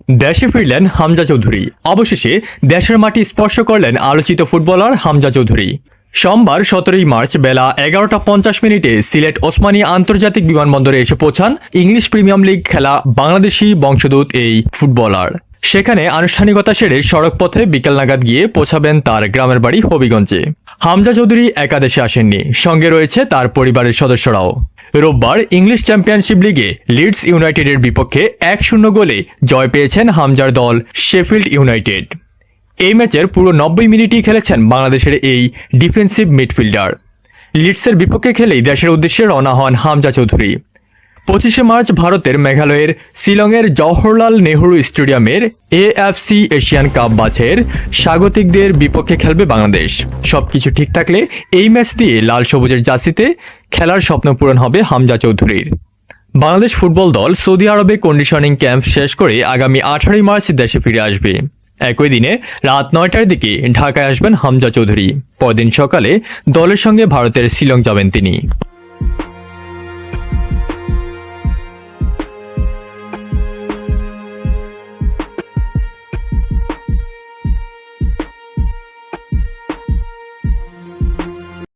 দেশে ফিরলেন হামজা চৌধুরী। অবশেষে দেশের মাটি স্পর্শ করলেন আলোচিত ফুটবলার হামজা চৌধুরী। সোমবার 17 মার্চ বেলা 11:50 সিলেট ওসমানী আন্তর্জাতিক বিমানবন্দরে এসে পৌঁছান ইংলিশ প্রিমিয়ার লিগ খেলা বাংলাদেশি বংশোদ্ভূত এই ফুটবলার। সেখানে আনুষ্ঠানিকতা সেরে সড়ক পথে বিকেল নাগাদ গিয়ে পৌঁছাবেন তার গ্রামের বাড়ি হবিগঞ্জে। হামজা চৌধুরী একাদেশে আসেননি, সঙ্গে রয়েছে তার পরিবারের সদস্যরাও। রোববার ইংলিশ চ্যাম্পিয়নশিপ লিগে লিডস ইউনাইটেডের বিপক্ষে 1-0 গোলে জয় পেয়েছেন হামজার দল শেফিল্ড ইউনাইটেড। এই ম্যাচের পুরো 90 মিনিটই খেলেছেন বাংলাদেশের এই ডিফেন্সিভ মিডফিল্ডার। লিডসের বিপক্ষে খেলেই দেশের উদ্দেশ্যে রওনা হন হামজা চৌধুরী। 25 মার্চ ভারতের মেঘালয়ের শিলংয়ের জওহরলাল নেহরু স্টেডিয়ামের AFC এশিয়ান কাপ বাছাইয়ের স্বাগতিকদের বিপক্ষে খেলবে বাংলাদেশ। সবকিছু ঠিক থাকলে এই ম্যাচ দিয়ে লাল সবুজের জার্সিতে খেলার স্বপ্ন পূরণ হবে হামজা চৌধুরীর। বাংলাদেশ ফুটবল দল সৌদি আরবে কন্ডিশনিং ক্যাম্প শেষ করে আগামী 18 মার্চ দেশে ফিরে আসবে। একই দিনে রাত 9টার দিকে ঢাকায় আসবেন হামজা চৌধুরী। পরদিন সকালে দলের সঙ্গে ভারতের শিলং যাবেন তিনি।